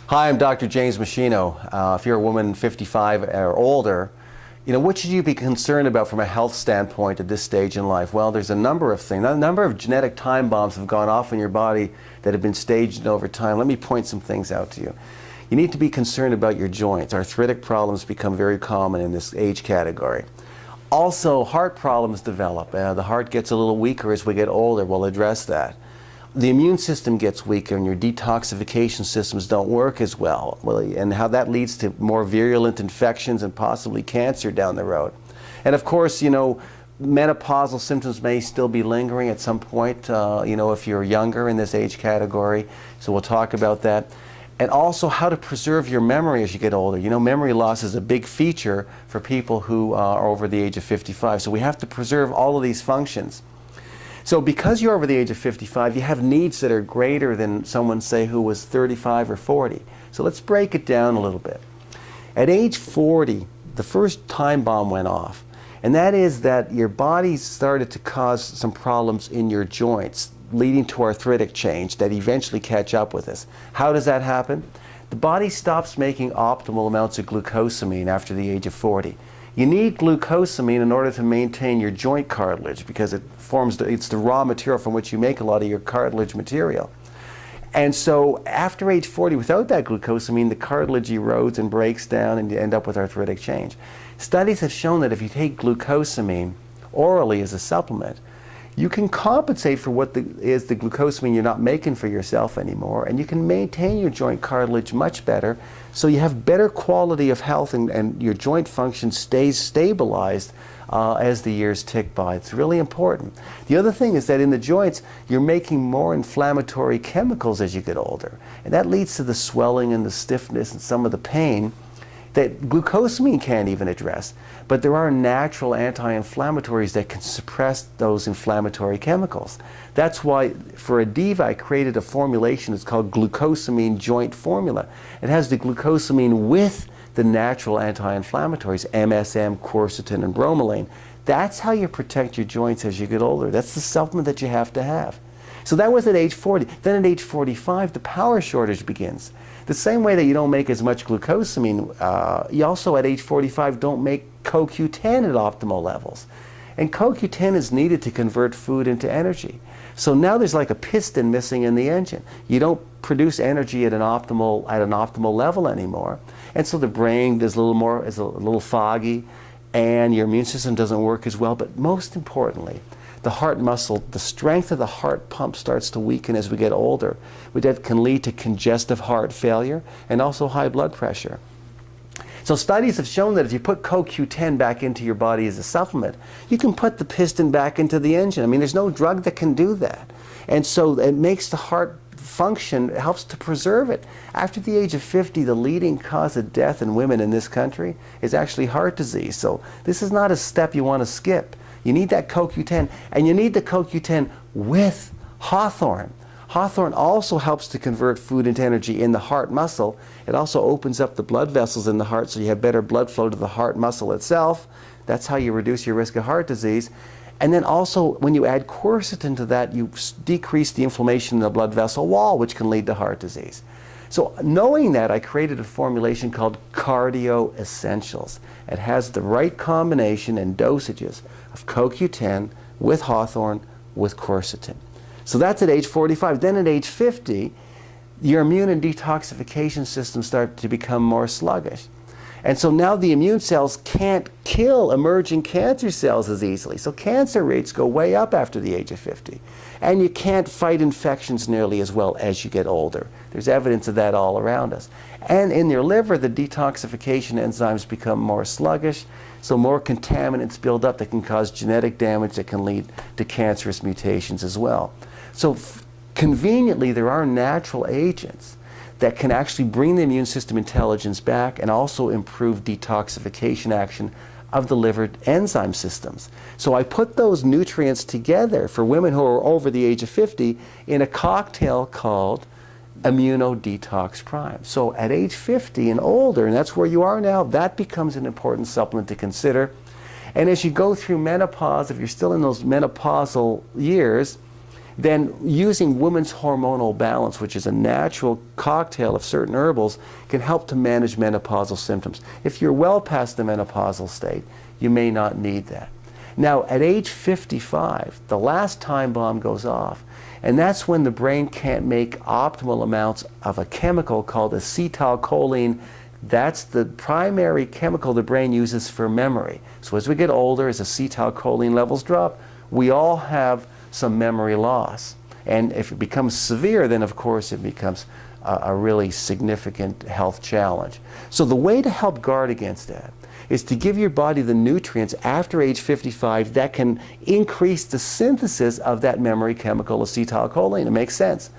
Hi, I'm Dr. James Meschino. If you're a woman 55 or older, what should you be concerned about from a health standpoint at this stage in life? Well, there's a number of things. A number of genetic time bombs have gone off in your body that have been staged over time. Let me point some things out to you. You need to be concerned about your joints. Arthritic problems become very common in this age category. Also, heart problems develop. The heart gets a little weaker as we get older. We'll address that. The immune system gets weaker and your detoxification systems don't work as well, and how that leads to more virulent infections and possibly cancer down the road. And of course, menopausal symptoms may still be lingering at some point, if you're younger in this age category. So we'll talk about that. And also how to preserve your memory as you get older. Memory loss is a big feature for people who are over the age of 55. So we have to preserve all of these functions. So because you're over the age of 55, you have needs that are greater than someone, say, who was 35 or 40. So let's break it down a little bit. At age 40, the first time bomb went off, and that is that your body started to cause some problems in your joints, leading to arthritic change that eventually catch up with us. How does that happen? The body stops making optimal amounts of glucosamine after the age of 40. You need glucosamine in order to maintain your joint cartilage because it's the raw material from which you make a lot of your cartilage material. And so after age 40, without that glucosamine, the cartilage erodes and breaks down and you end up with arthritic change. Studies have shown that if you take glucosamine orally as a supplement, you can compensate for what is the glucosamine you're not making for yourself anymore, and you can maintain your joint cartilage much better, so you have better quality of health and your joint function stays stabilized as the years tick by. It's really important. The other thing is that in the joints, you're making more inflammatory chemicals as you get older, and that leads to the swelling and the stiffness and some of the pain that glucosamine can't even address. But there are natural anti-inflammatories that can suppress those inflammatory chemicals. That's why for Adeeva I created a formulation. It's called glucosamine joint formula. It has the glucosamine with the natural anti-inflammatories, MSM, quercetin, and bromelain. That's how you protect your joints as you get older. That's the supplement that you have to have. So that was at age 40. Then at age 45, the power shortage begins. The same way that you don't make as much glucosamine, you also at age 45 don't make CoQ10 at optimal levels. And CoQ10 is needed to convert food into energy. So now there's like a piston missing in the engine. You don't produce energy at an optimal level anymore. And so the brain is a little foggy, and your immune system doesn't work as well. But most importantly, the heart muscle, the strength of the heart pump starts to weaken as we get older, which can lead to congestive heart failure and also high blood pressure. So studies have shown that if you put CoQ10 back into your body as a supplement, you can put the piston back into the engine. I mean, there's no drug that can do that. And so it makes the heart function, it helps to preserve it. After the age of 50, the leading cause of death in women in this country is actually heart disease. So this is not a step you want to skip. You need that CoQ10, and you need the CoQ10 with hawthorn. Hawthorn also helps to convert food into energy in the heart muscle. It also opens up the blood vessels in the heart so you have better blood flow to the heart muscle itself. That's how you reduce your risk of heart disease. And then also, when you add quercetin to that, you decrease the inflammation in the blood vessel wall, which can lead to heart disease. So knowing that, I created a formulation called Cardio Essentials. It has the right combination and dosages of CoQ10 with hawthorn with quercetin. So that's at age 45. Then at age 50, your immune and detoxification systems start to become more sluggish. And so now the immune cells can't kill emerging cancer cells as easily. So cancer rates go way up after the age of 50. And you can't fight infections nearly as well as you get older. There's evidence of that all around us. And in your liver, the detoxification enzymes become more sluggish, so more contaminants build up that can cause genetic damage that can lead to cancerous mutations as well. So conveniently, there are natural agents that can actually bring the immune system intelligence back and also improve detoxification action of the liver enzyme systems. So I put those nutrients together for women who are over the age of 50 in a cocktail called Immuno Detox Prime. So at age 50 and older, and that's where you are now, that becomes an important supplement to consider. And as you go through menopause, if you're still in those menopausal years, then using women's hormonal balance, which is a natural cocktail of certain herbals, can help to manage menopausal symptoms. If you're well past the menopausal state, you may not need that. Now, at age 55, the last time bomb goes off, and that's when the brain can't make optimal amounts of a chemical called acetylcholine. That's the primary chemical the brain uses for memory. So as we get older, as acetylcholine levels drop, we all have some memory loss. And if it becomes severe, then of course it becomes a really significant health challenge. So the way to help guard against that is to give your body the nutrients after age 55 that can increase the synthesis of that memory chemical acetylcholine. It makes sense.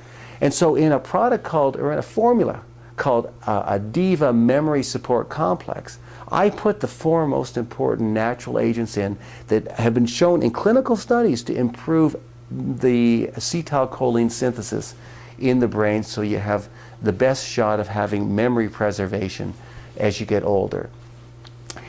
And so in a product called, or in a formula called Adeeva Memory Support Complex, I put the 4 most important natural agents in that have been shown in clinical studies to improve the acetylcholine synthesis in the brain, so you have the best shot of having memory preservation as you get older.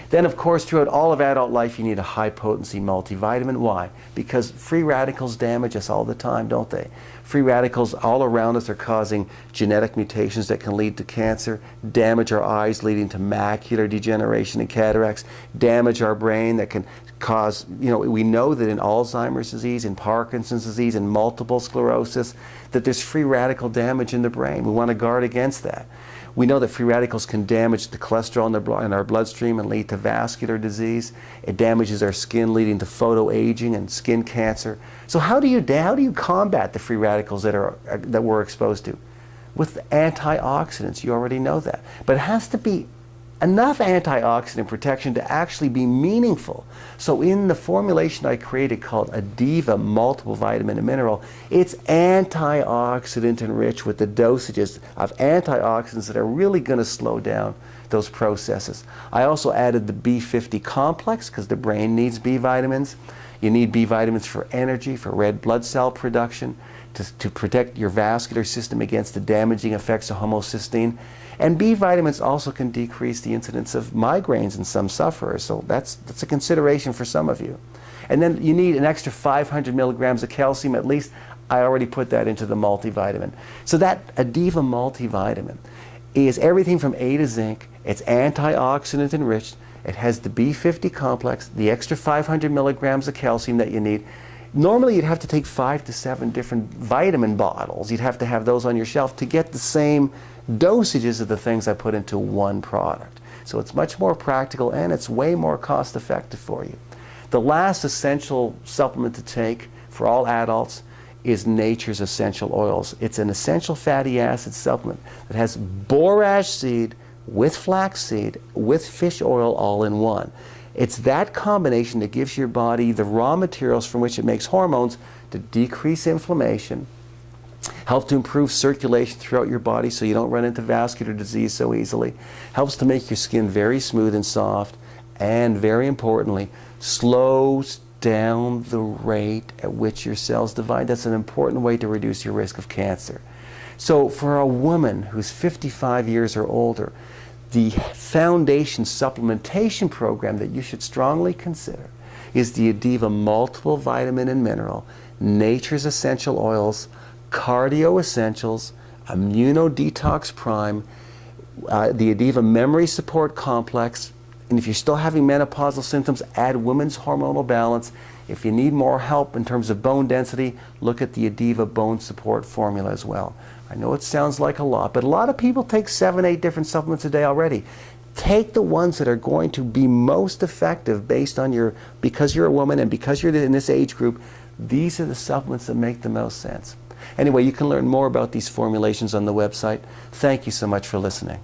Then, of course, throughout all of adult life, you need a high-potency multivitamin. Why? Because free radicals damage us all the time, don't they? Free radicals all around us are causing genetic mutations that can lead to cancer, damage our eyes, leading to macular degeneration and cataracts, damage our brain that can cause, we know that in Alzheimer's disease, in Parkinson's disease, in multiple sclerosis, that there's free radical damage in the brain. We want to guard against that. We know that free radicals can damage the cholesterol in our bloodstream and lead to vascular disease. It damages our skin, leading to photoaging and skin cancer. So how do you combat the free radicals that we're exposed to? With antioxidants. You already know that. But it has to be enough antioxidant protection to actually be meaningful. So in the formulation I created called Adeeva Multiple Vitamin and Mineral, it's antioxidant enriched with the dosages of antioxidants that are really going to slow down those processes. I also added the B50 complex because the brain needs B vitamins. You need B vitamins for energy, for red blood cell production, to protect your vascular system against the damaging effects of homocysteine. And B vitamins also can decrease the incidence of migraines in some sufferers, so that's a consideration for some of you. And then you need an extra 500 milligrams of calcium at least. I already put that into the multivitamin. So that Adeeva multivitamin is everything from A to zinc. It's antioxidant enriched. It has the B50 complex, the extra 500 milligrams of calcium that you need. Normally you'd have to take 5 to 7 different vitamin bottles. You'd have to have those on your shelf to get the same dosages of the things I put into one product. So it's much more practical and it's way more cost effective for you. The last essential supplement to take for all adults is Nature's Essential Oils. It's an essential fatty acid supplement that has borage seed with flaxseed with fish oil all in one. It's that combination that gives your body the raw materials from which it makes hormones to decrease inflammation, help to improve circulation throughout your body so you don't run into vascular disease so easily, helps to make your skin very smooth and soft, and very importantly, slows down the rate at which your cells divide. That's an important way to reduce your risk of cancer. So for a woman who's 55 years or older, the foundation supplementation program that you should strongly consider is the Adeeva Multiple Vitamin and Mineral, Nature's Essential Oils, Cardio Essentials, Immuno Detox Prime, the Adeeva Memory Support Complex, and if you're still having menopausal symptoms, add Women's Hormonal Balance. If you need more help in terms of bone density, look at the Adeeva Bone Support Formula as well. I know it sounds like a lot, but a lot of people take 7, 8 different supplements a day already. Take the ones that are going to be most effective based on because you're a woman and because you're in this age group. These are the supplements that make the most sense. Anyway, you can learn more about these formulations on the website. Thank you so much for listening.